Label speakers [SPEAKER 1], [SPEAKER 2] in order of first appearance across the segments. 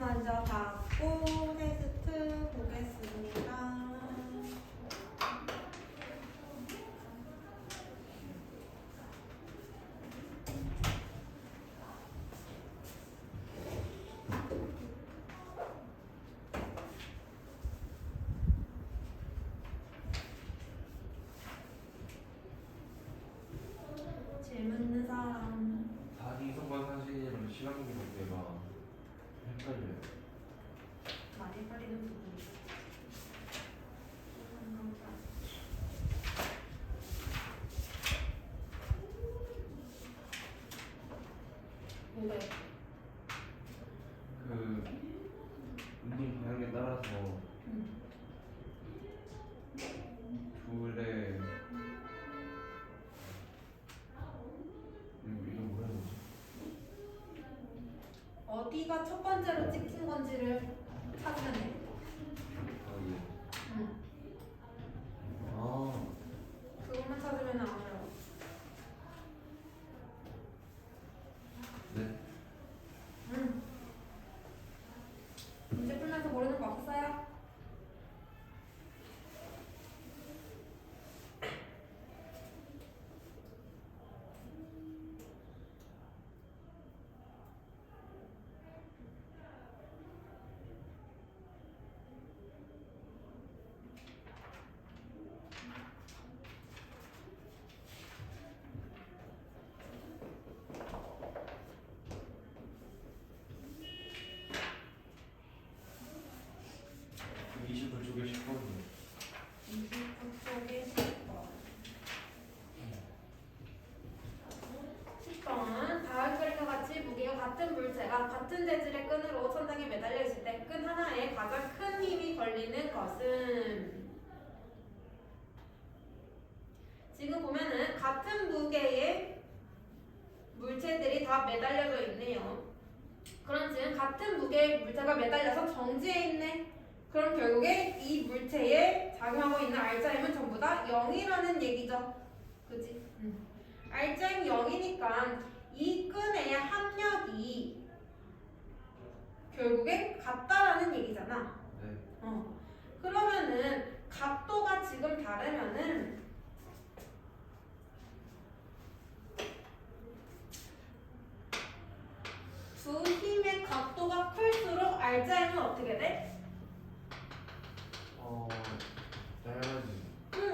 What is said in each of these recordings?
[SPEAKER 1] 먼저 받고 테스트 보겠습니다. 질문 있는 사람.
[SPEAKER 2] 다리성관 사진이랑 시간기 관계가 헷갈려요.
[SPEAKER 1] 많이 걸리는 부분이 있어. 뭐래?
[SPEAKER 2] 그 운동 방향에 따라서 둘의 이거 뭐라 해야 되지?
[SPEAKER 1] 어디가 첫 번째로 찍힌 건지를 찾으면 돼.
[SPEAKER 2] 아 예.
[SPEAKER 1] 응.
[SPEAKER 2] 아
[SPEAKER 1] 그것만 찾으면 안 어려워.
[SPEAKER 2] 네.
[SPEAKER 1] 응. 문제 풀면서 모르는 거 없어요?
[SPEAKER 2] 그 29쪽에 10번이요.
[SPEAKER 1] 29쪽에 10번. 10번. 다음 그림과 같이 무게가 같은 물체가 같은 재질의 끈으로 천장에 매달려 있을 때 끈 하나에 가장 큰 힘이 걸리는 것은? 지금 보면은 같은 무게의 물체들이 다 매달려져 있네요. 그럼 지금 같은 무게의 물체가 매달려서 정지해 있네. 그럼 결국에 이 물체에 작용하고 있는 알짜힘은 전부 다 0이라는 얘기죠. 그치? 알짜힘 0이니까 이 끈의 합력이 결국에 같다라는 얘기잖아.
[SPEAKER 2] 네.
[SPEAKER 1] 그러면은 각도가 지금 다르면은 두 힘의 각도가 클수록 알짜힘은 어떻게 돼?
[SPEAKER 2] 짧아지.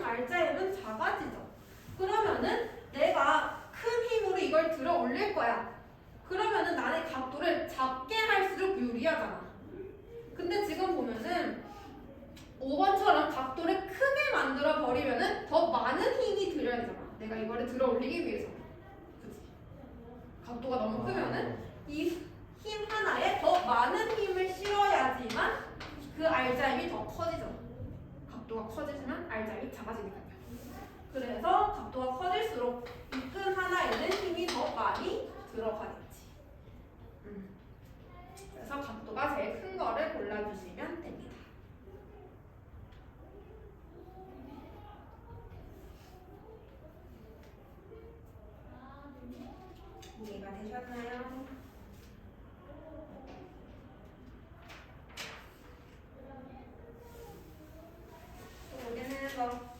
[SPEAKER 1] 알짜힘은 작아지죠. 그러면은 내가 큰 힘으로 이걸 들어 올릴 거야. 그러면은 나의 각도를 작게 할수록 유리하잖아. 근데 지금 보면은 5번처럼 각도를 크게 만들어 버리면은 더 많은 힘이 들여야 되잖아. 내가 이거를 들어 올리기 위해서. 그치? 각도가 너무 크면은 이 힘 하나에 더 많은 힘을 실어야지만 그 알짜힘이 더 커지잖아. 각도가 커지지만 알짜힘이 작아지니까요. 그래서 각도가 커질수록 이 끈 하나에는 힘이 더 많이 들어가겠지. 그래서 각도가 제일 큰 거를 골라주시면 됩니다. 이해가 되셨나요? 또 모르는 거.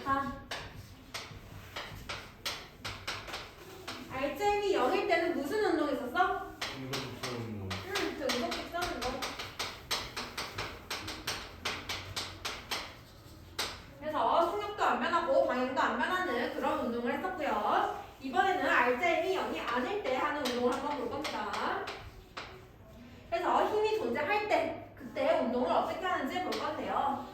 [SPEAKER 1] 3. RJ이 0일 때는 무슨 운동이 있었어?
[SPEAKER 2] 이거 좀
[SPEAKER 1] 등속 직선 운동. 그래서 속력도 안 변하고 방향도 안 변하는 그런 운동을 했었고요. 이번에는 RJ이 0이 아닐 때 하는 운동을 한번 볼 겁니다. 그래서 힘이 존재할 때 그때 운동을 어떻게 하는지 볼 건데요.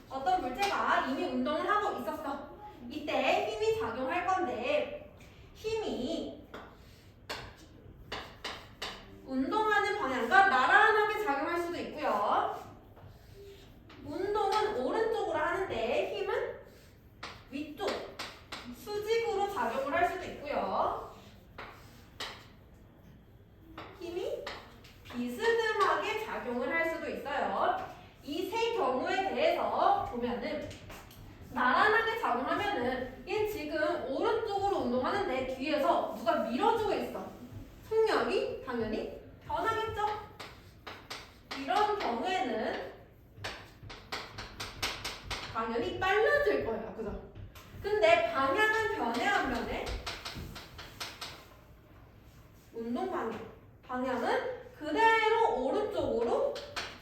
[SPEAKER 1] 어떤 물체가 이미 운동을 하고 있었어. 이때 힘이 작용할 건데 힘이 운동하는 방향과 나란하게 작용할 수도 있고요. 운동은 오른쪽으로 하는데 힘은 위쪽 수직으로 작용을 할 수도 있고요. 힘이 비스듬하게 작용을 할 수도 있어요. 이 세 경우에 대해서 보면은 나란하게 작용하면은 얘 지금 오른쪽으로 운동하는데 뒤에서 누가 밀어주고 있어. 속력이 당연히 변하겠죠? 이런 경우에는 당연히 빨라질 거예요. 그죠? 근데 방향은 변해 안 변해? 운동 방향. 방향은 그대로 오른쪽으로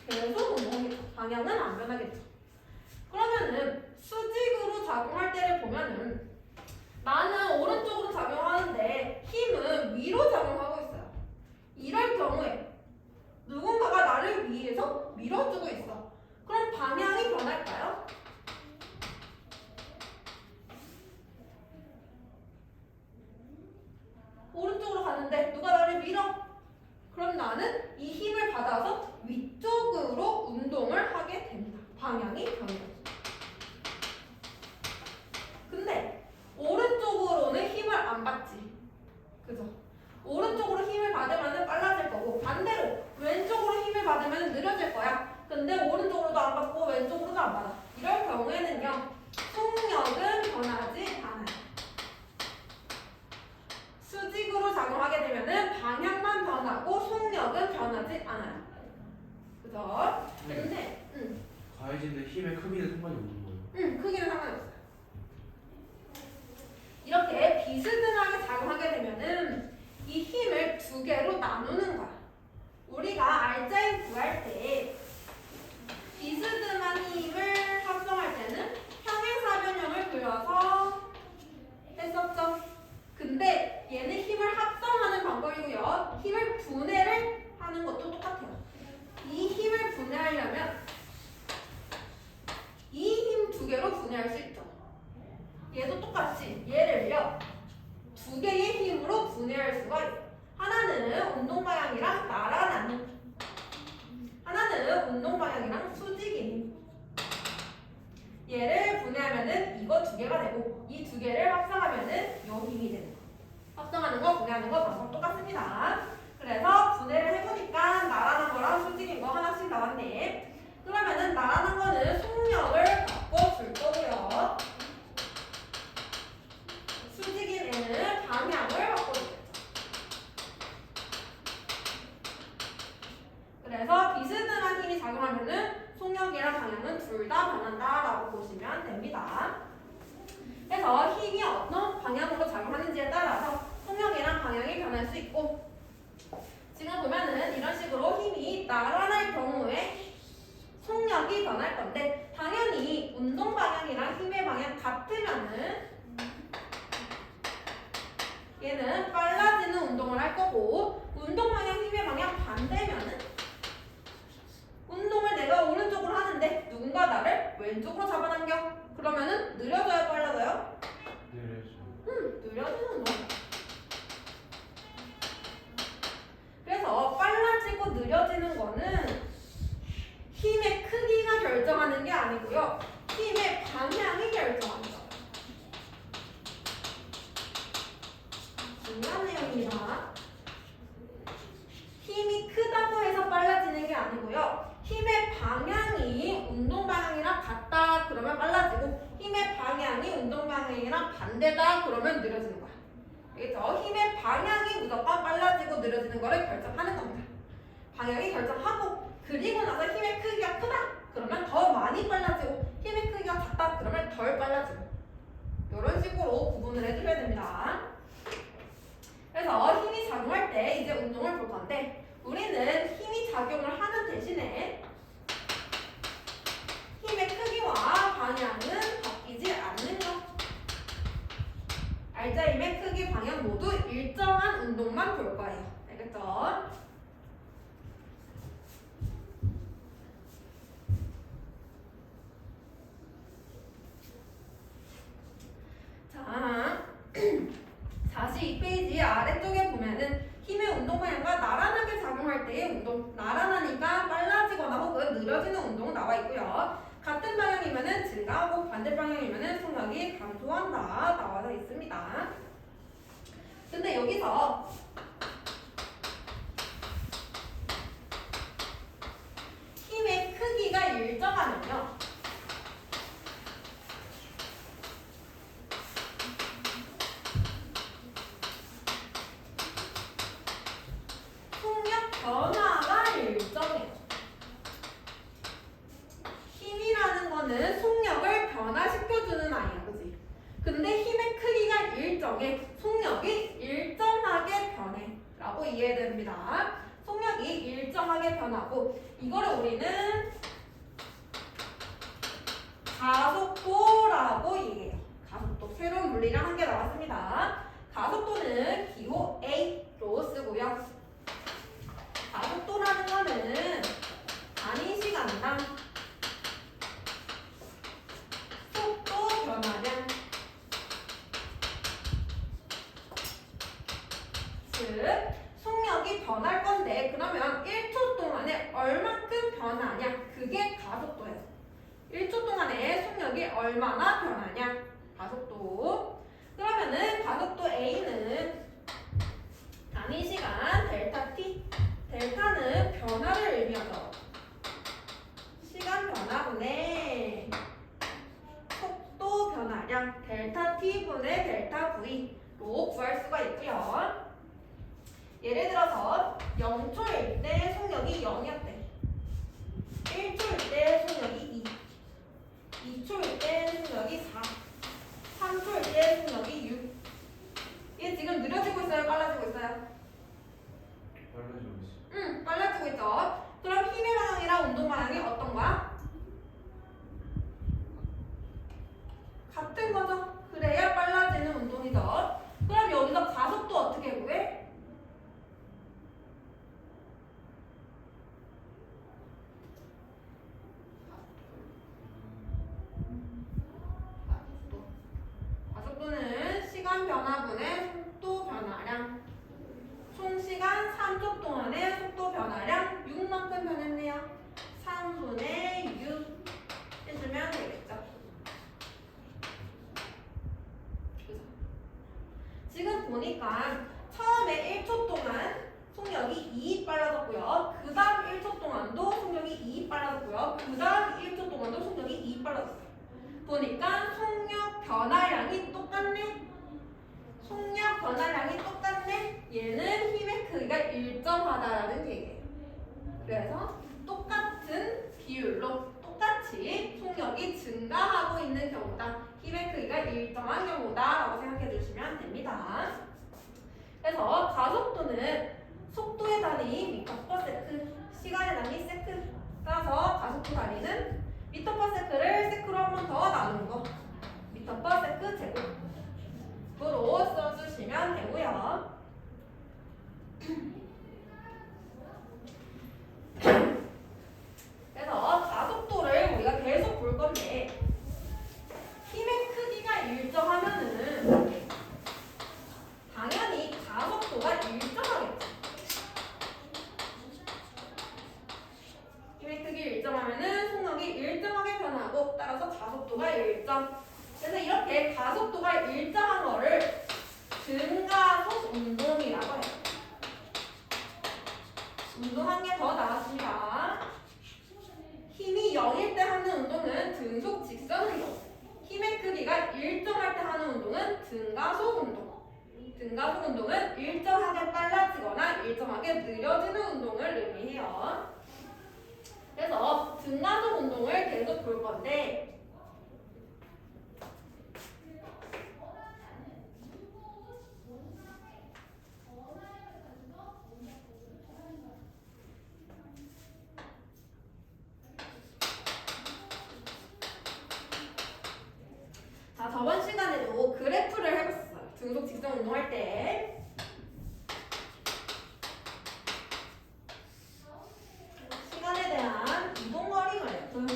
[SPEAKER 1] 계속 운동하겠죠. 방향은 안 변하겠죠. 그러면은 수직으로 작용할 때를 보면은 나는 오른쪽으로 작용하는데 힘은 위로 작용하고 있어요. 이럴 경우에 누군가가 나를 위에서 밀어주고 있어. 그럼 방향이 변할까요? 오른쪽으로 가는데 누가 나를 밀어? 그럼 나는 이 힘을 받아서 위쪽으로 운동을 하게 됩니다. 방향이 변해요. 근데 오른쪽으로는 힘을 안 받지. 그죠? 오른쪽으로 힘을 받으면 빨라질 거고 반대로 왼쪽으로 힘을 받으면 느려질 거야. 근데 오른쪽으로도 안 받고 왼쪽으로도 안 받아. 이럴 경우에는요. 속력은 변하지 않아요. 수직으로 작용하게 되면은 방향만 변하고 속력은 변하지 않아요. 그죠? 근데
[SPEAKER 2] 가해진데 힘의 크기는 상관이 없는 거예요.
[SPEAKER 1] 크기는 상관이 없어요. 이렇게 비스듬하게 작용하게 되면은 이 힘을 두 개로 나누는 거야. 우리가 알자인 구할 때 비스듬한 힘을 합성할 때는 평행사변형을 그려서 했었죠. 근데 얘는 힘을 합성하는 방법이고요. 힘을 분해를 하는 것도 똑같아요. 이 힘을 분해하려면 이 힘 두 개로 분해할 수 있죠. 얘도 똑같이 얘를요. 두 개의 힘으로 분해할 수가 있어요. 하나는 운동 방향이랑 나란한 힘. 하나는 운동 방향이랑 수직인 힘. 얘를 분해하면은 이거 두 개가 되고 이 두 개를 합성하면은 요 힘이 되는 거. 합성하는 거, 분해하는 거 방법 똑같습니다. 그래서 분해를 해보니까 나란한 거랑 수직인 거 하나씩 나왔네. 그러면은 나란한 거는 속력을 바꿔줄 거고요. 수직인 애는 방향을 바꿔주겠죠. 그래서 비스듬한 힘이 작용하면은 속력이랑 방향은 둘 다 변한다라고 보시면 됩니다. 그래서 힘이 어떤 방향으로 작용하는지에 따라서 속력이랑 방향이 변할 수 있고 지금 보면은 이런 식으로 힘이 나란할 경우에 속력이 변할 건데 당연히 운동 방향이랑 힘의 방향 같으면은 얘는 빨라지는 운동을 할 거고 운동 방향, 힘의 방향 반대면은 운동을 내가 오른쪽으로 하는데 누군가 나를 왼쪽으로 잡아당겨. 그러면은 느려져요, 빨라져요? 느려지는 운동. 그래서 빨라지고 느려지는 거는 힘의 크기가 결정하는 게 아니고요. 힘의 방향이 결정하는 거예요. 중요한 내용입니다. 힘이 크다고 해서 빨라지는 게 아니고요. 힘의 방향이 운동 방향이랑 같다 그러면 빨라지고 힘의 방향이 운동 방향이랑 반대다 그러면 느려지는 거야. 알겠죠? 힘의 방향이 무조건 빨라지고 느려지는 거를 결정하는 겁니다. 방향이 결정하고 그 그리고 나서 힘의 크기가 크다. 그러면 더 많이 빨라지고 힘의 크기가 작다. 그러면 덜 빨라지고. 이런 식으로 구분을 해주셔야 됩니다. 그래서 힘이 작용할 때 이제 운동을 볼 건데 우리는 힘이 작용을 하는 대신에 힘의 크기와 방향은 바뀌지 않는 것. 알자? 힘의 크기, 방향 모두 일정한 운동만 볼 거예요. 알겠죠? 자, 42페이지 아래쪽에 보면은 힘의 운동 방향과 나란하게 작용할 때의 운동, 나란하니까 빨라지거나 혹은 느려지는 운동 나와 있고요. 같은 방향이면은 증가하고 반대 방향이면은 속력이 감소한다 나와져 있습니다. 근데 여기서 힘의 크기가 일정하면요. 속력 변화가 일정해요. 힘이라는 거는 속력을 변화시켜주는 아이야, 그지? 근데 힘의 크기가 일정해. 속력이 일정하게 변해. 라고 이해됩니다. 속력이 일정하게 변하고, 이거를 우리는 가속도라고 얘기해요. 가속도. 새로운 물리랑 한 개 나왔습니다. 가속도는 기호 A로 쓰고요. 가속도라는 거는 단위 시간당 속도 변화량, 즉 속력이 변할 건데 그러면 1초 동안에 얼만큼 변하냐, 그게 가속도예요. 1초 동안에 속력이 얼마나 변하냐, 가속도. 그러면은 가속도 A는 단위 시간 델타 T, 델타는 변화를 의미하죠. 시간 변화분의 속도 변화량 델타 T분의 델타 V로 구할 수가 있고요. 예를 들어서 0초일 때 속력이 0이었대. 1초일 때 속력이 2, 2초일 때 속력이 4, 3초일 때 속력이 6. 이게 지금 느려지고 있어요? 빨라지고 있어요?
[SPEAKER 2] 빨라지고 있어.
[SPEAKER 1] 응, 빨라지고 있죠. 그럼 힘의 방향이랑 운동 방향이 어떤 거야? 같은 거죠. 그래야 빨라지는 운동이죠. 그럼 여기서 가속도 어떻게 구해? 가속도는 시간 변화분의 속도 변화량. 총 시간 3초 동안의 속도 변화량 6만큼 변했네요. 3분의 6 해주면 되겠죠. 그죠? 지금 보니까 처음에 1초 동안 속력이 2 빨라졌고요. 그 다음 1초 동안도 속력이 2 빨라졌고요. 그 다음 1초 동안도 속력이 2 빨라졌어요. 보니까 속력 변화량이 똑같네. 속력 변화량이 똑같네. 얘는 힘의 크기가 일정하다라는 얘기예요. 그래서 똑같은 비율로 똑같이 속력이 증가하고 있는 경우다. 힘의 크기가 일정한 경우다라고 생각해 주시면 됩니다. 그래서 가속도는 속도의 단위 미터 퍼 세크, 시간의 단위 세크. 따라서 가속도 단위는 미터 퍼 세크를 세크로 한 번 더 나누는 거. 미터 퍼 세크 제곱으로 써주시면 되고요. 그래서 가속도를 우리가 계속 볼 건데 힘의 크기가 일정하면은 당연히 가속도가 일정하겠죠. 힘의 크기 일정하면은 속력이 일정하게 변하고 따라서 가속도가 일정. 그래서 이렇게 가속도가 일정한 거를 증가속 운동이라고 해요. 운동 한 개 더 나왔습니다. 힘이 0일 때 하는 운동은 등속 직선 운동. 힘의 크기가 일정할 때 하는 운동은 등가속 운동. 등가속 운동은 일정하게 빨라지거나 일정하게 느려지는 운동을 의미해요. 그래서 등가속 운동을 계속 볼 건데 자, 저번 시간에도 그래프를 해봤어요. 등속 직선 운동할 때. 시간에 대한 이동거리 그래프.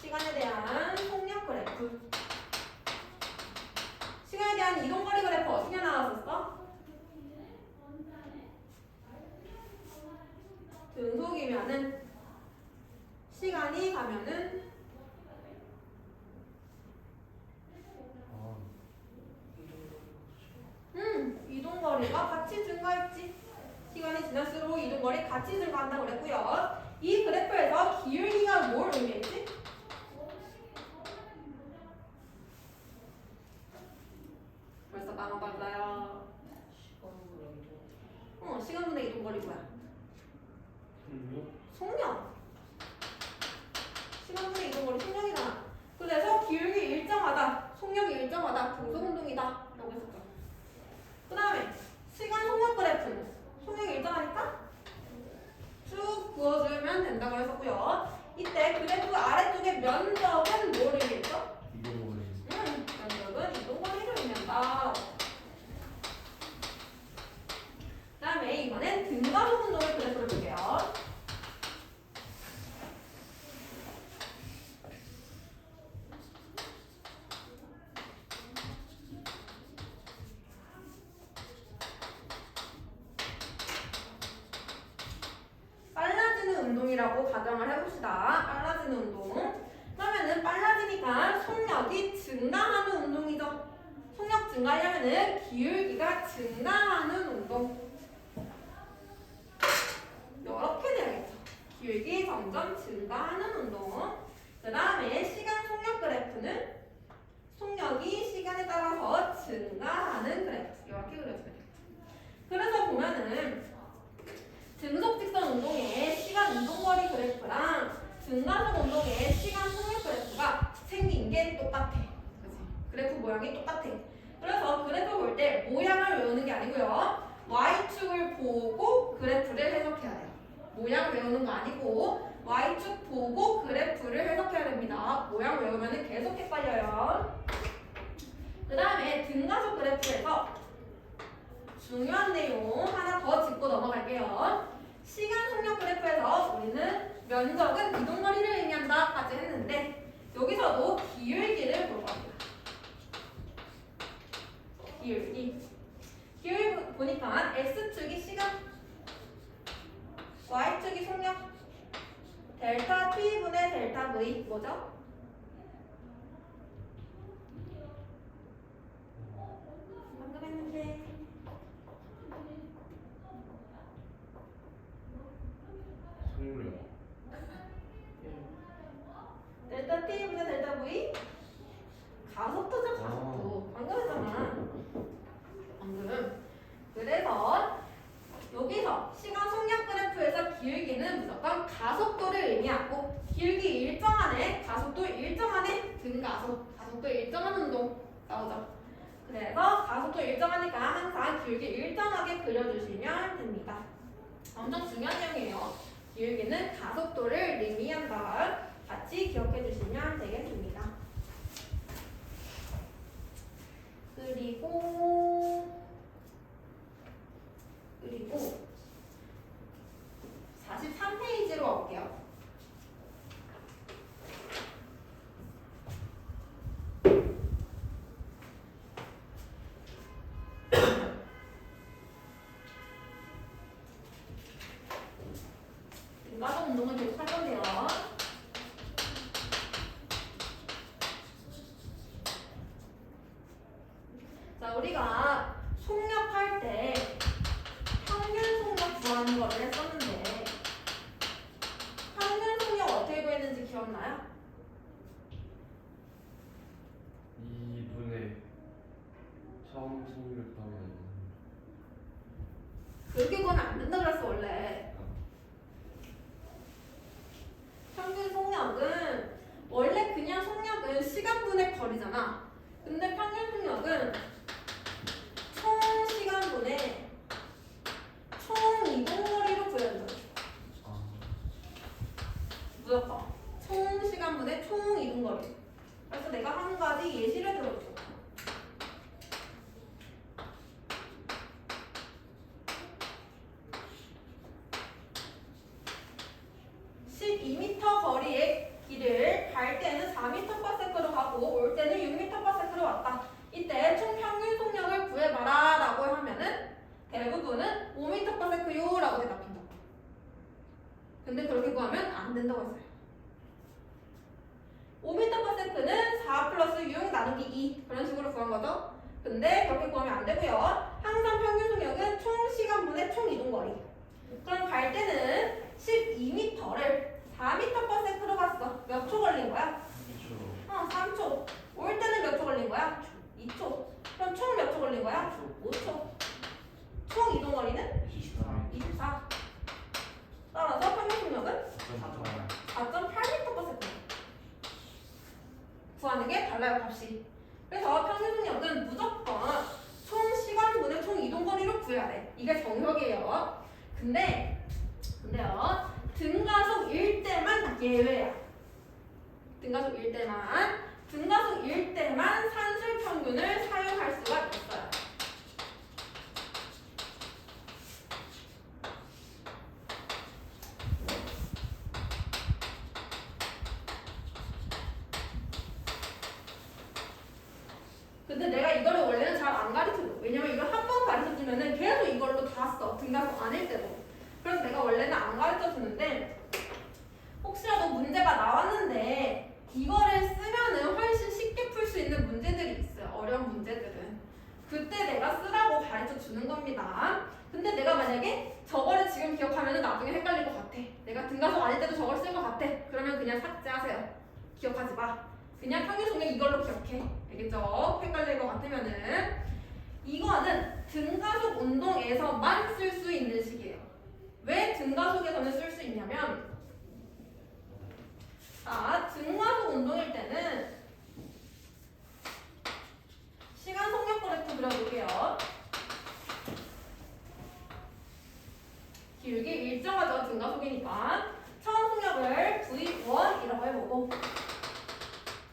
[SPEAKER 1] 시간에 대한 속력 그래프. 시간에 대한 이동거리 그래프 어떻게 나왔었어? 등속이면은 시간이 가면은 이동거리가 같이 증가했지. 시간이 지날수록 이동거리 같이 증가한다고 그랬고요. 이 그래프에서 기울기가 뭘 의미했지? 벌써 까먹었어요. 시간분의 이동거리 뭐야? 속력. 시간분의 이동거리 속력이잖아. 그래서 기울기 일정하다, 속력이 일정하다, 등속운동이다 라고 했었죠. 그 다음에 시간 속력 그래프는 속력이 일정하니까 쭉 그어주면 된다고 했었고요. 이때 그래프 아래쪽에 면적은 뭘 의미했죠? 면적은 이동거리를 의미한다. 그 다음에 이번엔 등가속 운동을 그래프를 볼게요. 빨라지는 운동이라고 가정을 해봅시다. 빨라지는 운동. 그러면은 빨라지니까 속력이 증가하는 운동이죠. 속력 증가하려면은 기울기가 증가하는 운동. 이렇게 돼야겠죠. 기울기 점점 증가하는 운동. 그 다음에 시간 속력 그래프는 속력이 시간에 따라서 증가하는 그래프. 이렇게 그려주면 돼요. 그래서 보면은 등속 직선 운동의 시간 이동거리 그래프랑 등가속 운동의 시간 속력 그래프가 생긴 게 똑같아. 그치? 그래프 모양이 똑같아. 그래서 그래프 볼 때 모양을 외우는 게 아니고요. Y축을 보고 그래프를 해석해야 돼요. 모양 외우는 거 아니고 Y축 보고 그래프를 해석해야 됩니다. 모양 외우면 계속 헷갈려요. 그 다음에 등가속 그래프에서 중요한 내용 하나 더 짚고 넘어갈게요. 시간 속력 그래프에서 우리는 면적은 이동거리를 의미한다까지 했는데 여기서도 기울기를 볼 겁니다. 기울기 보니까 X축이 시간, Y축이 속력, 델타 T분의 델타 V 뭐죠? 방금 했는데 델타 T분의 델타 V 가속도죠. 가속도 방금 했잖아. 방금. 그래서 여기서 시간 속력 그래프에서 기울기는 무조건 가속도를 의미하고 기울기 일정하네, 가속도 일정하네, 등가속, 가속도 일정한 운동 나오죠. 그래서 가속도 일정하니까 항상 기울기 일정하게 그려주시면 됩니다. 엄청 중요한 내용이에요. 기울기는 가속도를 의미한다. 같이 기억해 주시면 되겠습니다. 그리고 43페이지로 올게요. 등가속 운동은 계속 할 건데요. 자, 우리가 속력할 때 평균 속력 구하는 거를 했었는데 평균 속력 어떻게 구했는지 기억나요?
[SPEAKER 2] 2분의 처음 속력 더하기
[SPEAKER 1] 그렇게 구하면 안 된다 그랬어. 속력은 원래 그냥 속력은 시간분의 거리잖아. 근데 평균 속력은 총 시간분의 총 이동거리로 구현된다. 무조건 총 시간분의 총 이동거리. 그래서 내가 한 가지 예시를 들어줄게. 12m 거리의 길을 갈 때는 4m/s로 가고 올 때는 6m/s로 왔다. 이때 총 평균 속력을 구해봐라 라고 하면은 대부분은 5m/s요 라고 대답한다. 근데 그렇게 구하면 안 된다고 했어요. 5m/s는 4 플러스 6 나누기 2 그런 식으로 구한 거죠. 근데 그렇게 구하면 안 되고요. 항상 평균 속력은 총 시간분의 총 이동거리. 그럼 갈 때는 12m를 4m/s로 갔어. 몇 초 걸린 거야? 3초. 올 때는 몇 초 걸린 거야? 2초. 그럼 총 몇 초 걸린 거야? 5초. 총 이동거리는 24. 따라서 평균 속력은 4.8m/s. 구하는 게 달라요, 값이. 그래서 평균 속력은 무조건 총 시간분의 총 이동거리로 구해야 돼. 이게 정석이에요. 근데요, 등가속일 때만 예외야. 등가속일 때만 산술 평균을 사용할 수가 있어요. 근데 내가 이거를 원래는 잘 안 가르쳐줘. 왜냐면 이걸 한 번 가르쳐주면은 계속 이걸로 다 써. 등가속 아닐 때도. 그래서 내가 원래는 안 가르쳐주는데 혹시라도 문제가 나왔는데 이거를 쓰면은 훨씬 쉽게 풀 수 있는 문제들이 있어요. 어려운 문제들은. 그때 내가 쓰라고 가르쳐주는 겁니다. 근데 내가 만약에 저거를 지금 기억하면은 나중에 헷갈릴 것 같아. 내가 등가속 아닐 때도 저걸 쓸 것 같아. 그러면 그냥 삭제하세요. 기억하지 마. 그냥 평균 속력 이걸로 기억해. 알겠죠? 헷갈릴 것 같으면은 이거는 등가속 운동에서만 쓸 수 있는 식이에요. 왜 등가속에서는 쓸 수 있냐면 등가속 운동일 때는 시간 속력 그래프 그려볼게요. 길게 일정하죠. 등가속이니까 처음 속력을 V1이라고 해보고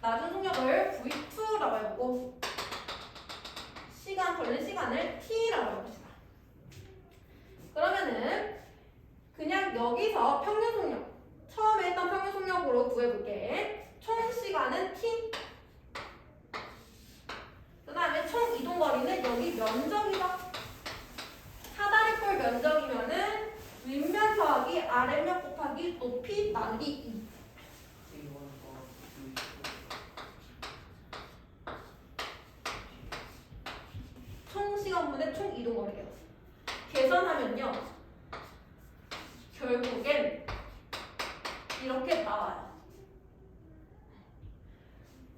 [SPEAKER 1] 낮은 속력을 V2라고 해보고 시간 걸리는 시간을 T라고 해봅시다. 그러면은 그냥 여기서 평균 속력 처음에 했던 평균 속력으로 구해볼게. 총 시간은 T. 그 다음에 총 이동거리는 여기 면적이다. 사다리꼴 면적이면은 윗면 더하기 아랫면 곱하기 높이 나누기 2. 총 시간분의 총 이동거리예요. 계산하면요. 결국엔 이렇게 나와요.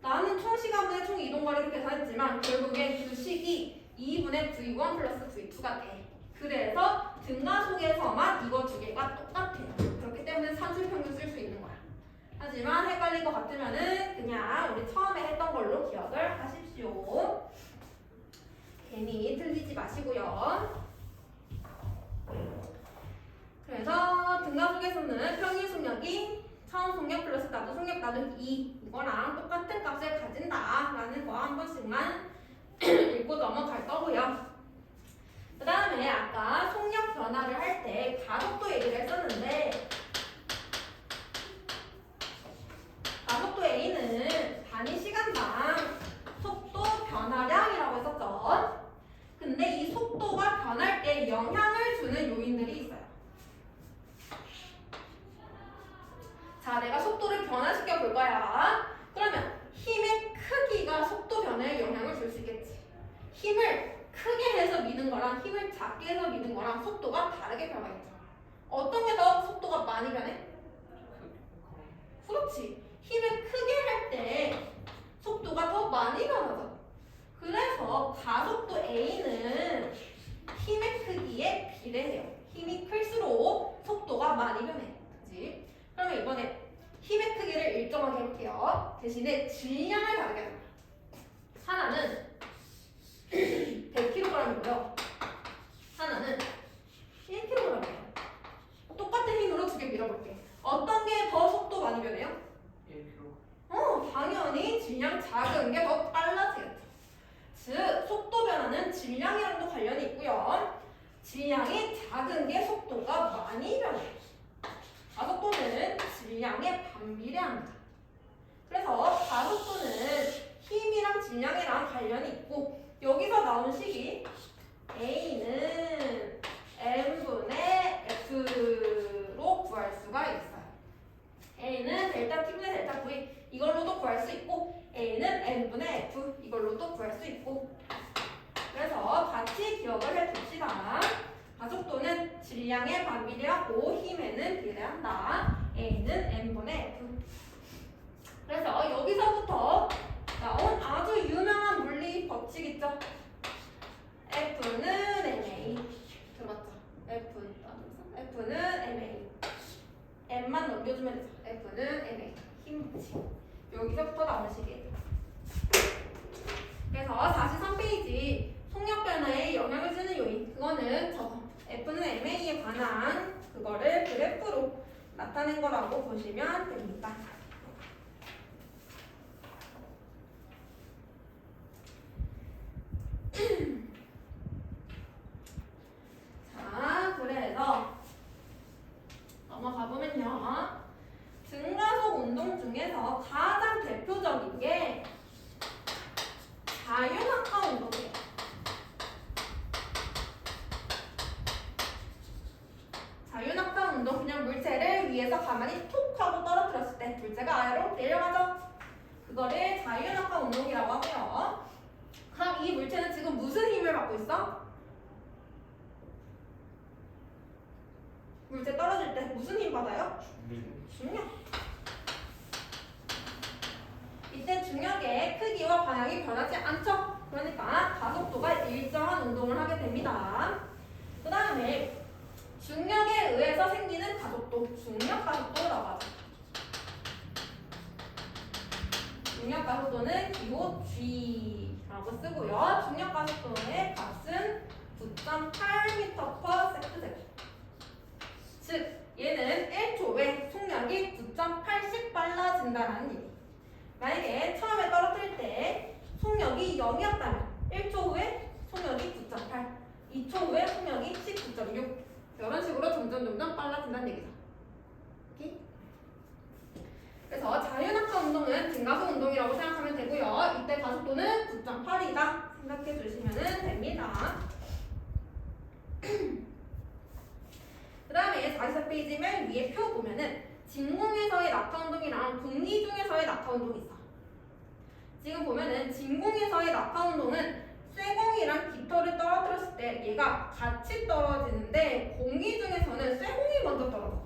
[SPEAKER 1] 나는 총 시간분의 총 이동거리로 계산했지만 결국엔 그 식이 2분의 V1 플러스 V2가 돼. 그래서 등가속에서만 이거 두 개가 똑같아요. 그렇기 때문에 산술평균 쓸 수 있는 거야. 하지만 헷갈릴 것 같으면은 그냥 우리 처음에 했던 걸로 기억을 하십시오. 괜히 틀리지 마시고요. 그래서 등가속에서는 평균 속력이 처음 속력 플러스 나도 속력 나누기 2 이거랑 똑같은 값을 가진다라는 거 한 번씩만 읽고 넘어갈 거고요. 그 다음에 아까 속력 변화를 할 때 가속도 얘기를 했었는데 가속도 A는 단위 시간당 속도 변화량이라고 했었죠. 근데 이 속도가 변할 때 영향을 주는 요인들이 있어요. 자, 내가 속도를 변화시켜 볼 거야. 그러면 힘의 크기가 속도 변화에 영향을 줄 수 있겠지. 힘을 크게 해서 미는 거랑 힘을 작게 해서 미는 거랑 속도가 다르게 변하겠죠. 어떤 게 더 속도가 많이 변해? 그렇지. 힘을 크게 할 때 속도가 더 많이 변하죠. 그래서 가속도 A는 힘의 크기에 비례해요. 힘이 클수록 속도가 많이 변해. 그치? 그러면 이번에 힘의 크기를 일정하게 해볼게요. 대신에 질량을 다르게 합니다. 하나는 100kg이고요. 하나는 1kg이에요. 똑같은 힘으로 두 개 밀어볼게. 어떤 게 더 속도 많이 변해요?
[SPEAKER 2] 1kg.
[SPEAKER 1] 당연히 질량 작은 게 더 빨라지겠죠. 즉, 속도 변화는 질량이랑도 관련이 있고요. 질량이 작은 게 속도가 많이 변해요. 가속도는 질량에 반비례합니다. 그래서 가속도는 힘이랑 질량이랑 관련이 있고, 여기서 나온 식이 A는 M분의 F로 구할 수가 있어요. A는 델타 T분의 델타 V 이걸로도 구할 수 있고, A는 N분의 F 이걸로도 구할 수 있고. 그래서 같이 기억을 해둡시다. 가속도는 질량에 반비례하고 힘에는 비례한다. A는 N분의 F. 그래서 여기서부터 나온 아주 유명한 물리 법칙 있죠? F는 ma. 들어봤죠? F는 ma. m만 넘겨주면 되죠. F는 ma. 힘치. 여기서부터 나온 식이에요. 그래서 43페이지 속력 변화에 영향을 주는 요인, 그거는 저거 F는 ma에 관한 그거를 그래프로 나타낸 거라고 보시면 됩니다. 자, 그래서 넘어가 보면요. 등가속 운동 중에서 가장 대표적인 게 자유낙하 운동이에요. 자유낙하 운동, 그냥 물체를 위에서 가만히 툭 하고 떨어뜨렸을 때 물체가 아래로 내려가죠. 그거를 자유낙하 운동이라고 하고요. 그럼 이 물체는 지금 무슨 힘을 받고 있어? 물체 떨어질 때 무슨 힘 받아요? 중력. 이때 중력의 크기와 방향이 변하지 않죠? 그러니까 가속도가 일정한 운동을 하게 됩니다. 그 다음에 중력에 의해서 생기는 가속도, 중력 가속도라고 하죠. 중력 가속도는 기호 G라고 쓰고요. 중력 가속도의 값은 9.8m/s. 즉 얘는 1초에 속력이 9.8씩 빨라진다는 얘기. 만약에 처음에 떨어뜨릴 때 속력이 0이었다면 1초 후에 속력이 9.8, 2초 후에 속력이 19.6 이런 식으로 점점 빨라진다는 얘기죠. 오케이? 그래서 자유낙하 운동은 등가속 운동이라고 생각하면 되고요. 이때 가속도는 9.8이다 생각해 주시면 됩니다. 그 다음에 44페이지 맨 위에 표 보면은 진공에서의 낙하 운동이랑 공기 중에서의 낙하 운동이 있어. 지금 보면은 진공에서의 낙하 운동은 쇠공이랑 깃털을 떨어뜨렸을 때 얘가 같이 떨어지는데, 공기 중에서는 쇠공이 먼저 떨어져.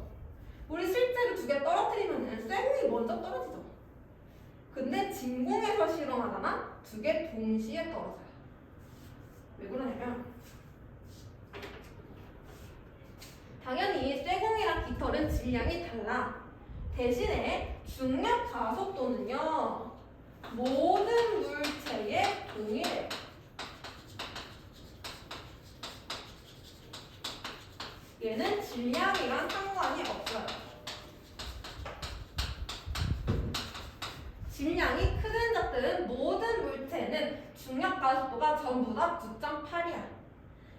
[SPEAKER 1] 우리 실제로 두 개 떨어뜨리면은 쇠공이 먼저 떨어지죠. 근데 진공에서 실험하잖아? 두 개 동시에 떨어져요. 왜 그러냐면 당연히 쇠공이랑 깃털은 질량이 달라. 대신에 중력 가속도는요, 모든 물체에 동일해요. 얘는 질량이랑 상관이 없어요. 질량이 크든 작든 모든 물체는 중력 가속도가 전부 다 9.8이야.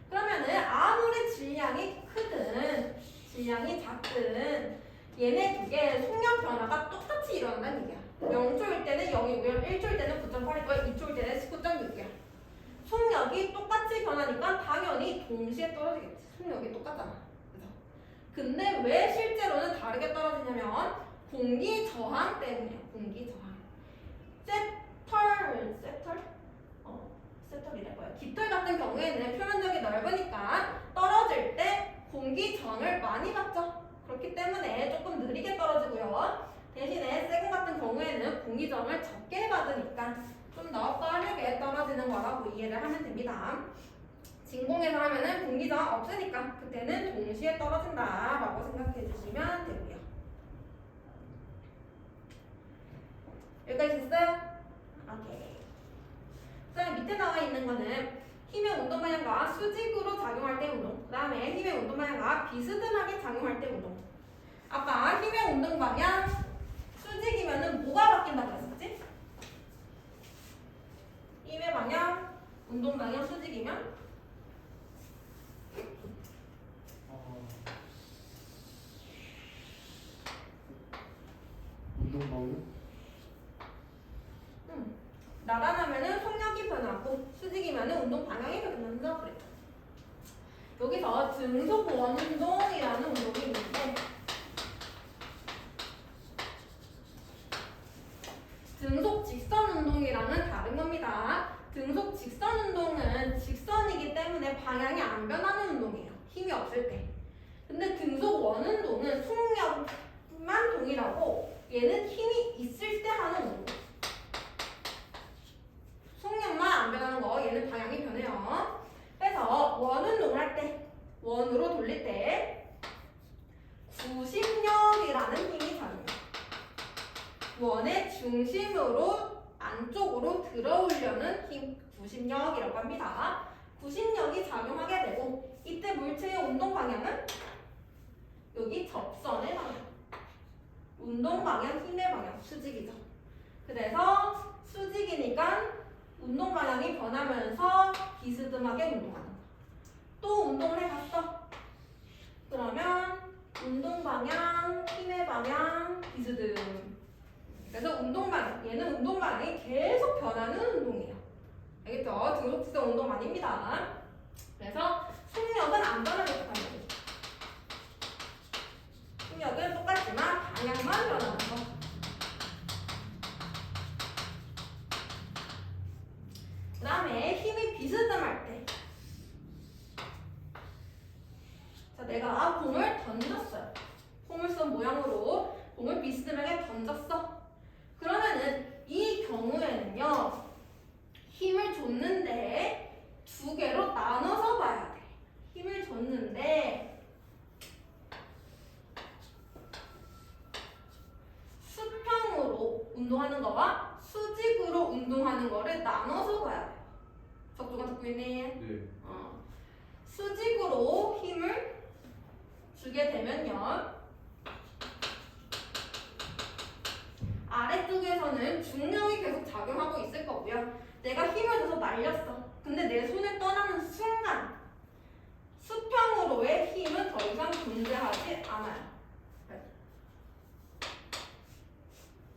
[SPEAKER 1] 그러면은 아무리 질량이 크든 질량이 작든 얘네 두 개의 속력 변화가 똑같이 일어난다는 얘기야. 0초일 때는 0이고요. 1초일 때는 9.8이고요. 2초일 때는 19.6이야. 속력이 똑같이 변하니까 당연히 동시에 떨어지겠지. 속력이 똑같잖아. 그죠? 근데 왜 실제로는 다르게 떨어지냐면 공기 저항 때문이에요. 공기 저항. 세털이랄 거야. 깃털 같은 경우에는 표면적이 넓으니까 떨어질 때 공기 저항을 많이 받죠. 그렇기 때문에 조금 느리게 떨어지고요. 대신에 쇠공 같은 경우에는 공기 저항을 적게 받으니까 좀 더 빠르게 떨어지는 거라고 이해를 하면 됩니다. 진공에서 하면은 공기 저항 없으니까 그때는 동시에 떨어진다라고 생각해 주시면 되고요. 여기까지 됐어요? 오케이. 그다음에 밑에 나와 있는 거는 힘의 운동 방향과 수직으로 작용할 때 운동. 그다음에 힘의 운동 방향과 비스듬하게 작용할 때 운동. 아까 힘의 운동 방향 수직이면은 뭐가 바뀐다고 했었지? 힘의 방향, 운동 방향 수직이면
[SPEAKER 2] 운동 방향?
[SPEAKER 1] 나란하면은 속력이 변하고 수직이면은 운동 방향이 변한다 그랬죠. 여기서 등속 원운동이라는 운동이 있는데 등속 직선 운동이랑은 다른 겁니다. 등속 직선 운동은 직선이기 때문에 방향이 안 변하는 운동이에요. 힘이 없을 때. 근데 등속 원운동은 속력만 동일하고 얘는 힘이 있을 때 하는 운동. 속력만 안 변하는 거 얘는 방향이 변해요. 그래서 원운동을 할 때 원으로 돌릴 때 구심력이라는 힘이 작용해요. 원의 중심으로 안쪽으로 들어오려는 힘 구심력이라고 합니다. 구심력이 작용하게 되고 이때 물체의 운동 방향은 여기 접선의 방향. 운동 방향, 힘의 방향, 수직이죠. 그래서 수직이니까 운동 방향이 변하면서 비스듬하게 운동하는 거. 또 운동을 해봤어. 그러면 운동 방향, 힘의 방향, 비스듬. 그래서 운동 방향, 얘는 운동 방향이 계속 변하는 운동이에요. 알겠죠? 등속직선 운동 아닙니다. 그래서 속력은 안 변하게 하는 거예요. 속력은 똑같지만 방향만 변하는 거. 그 다음에 힘이 비스듬할 때. 자, 내가 공을 던졌어요. 포물선 모양으로 공을 비스듬하게 던졌어. 그러면은 이 경우에는요, 힘을 줬는데 두 개로 나눠서 봐야 돼. 힘을 줬는데 수평으로 운동하는 거와 수직으로 운동하는 거를 나눠서 봐야 돼요. 적조가 듣고 있네.
[SPEAKER 2] 네.
[SPEAKER 1] 수직으로 힘을 주게 되면요, 아래쪽에서는 중력이 계속 작용하고 있을 거고요. 내가 힘을 줘서 날렸어. 근데 내 손을 떠나는 순간 수평으로의 힘은 더 이상 존재하지 않아요.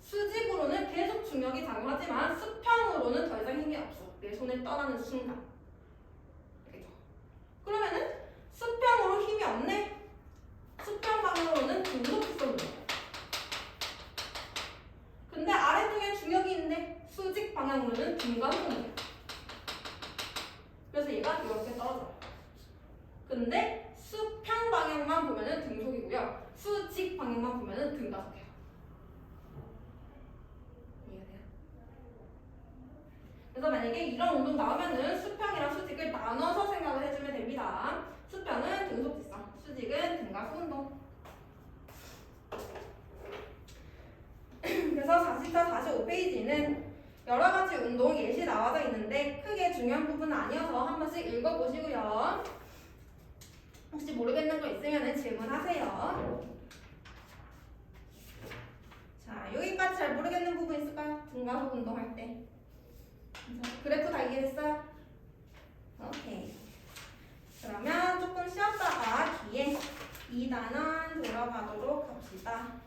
[SPEAKER 1] 수직으로는 계속 중력이 작용하지만 수평으로는 더 이상 힘이 없어. 내 손을 떠나는 순간. 알겠죠? 그러면은 수평으로 힘이 없네. 수평 방향으로는 등속직선으로. 근데 아래쪽에 중력이 있는데 수직 방향으로는 등간속이에요. 그래서 얘가 이렇게 떨어져요. 근데 수평 방향만 보면은 등속이고요. 수직 방향만 보면은 등가속이에요. 이해돼요? 그래서 만약에 이런 운동 나오면은 수평이랑 수직을 나눠서 생각을 해주면 됩니다. 수평은 등속직선, 수직은 등가속 운동. 그래서 44, 45페이지는 여러 가지 운동 예시 나와져 있는데 크게 중요한 부분은 아니어서 한 번씩 읽어보시고요. 혹시 모르겠는 거 있으면 질문하세요. 자, 여기까지 잘 모르겠는 부분 있을까요? 등가속 운동할 때. 그래프 다 이해됐어요? 오케이. 그러면 조금 쉬었다가 뒤에 2단원 들어가도록 합시다.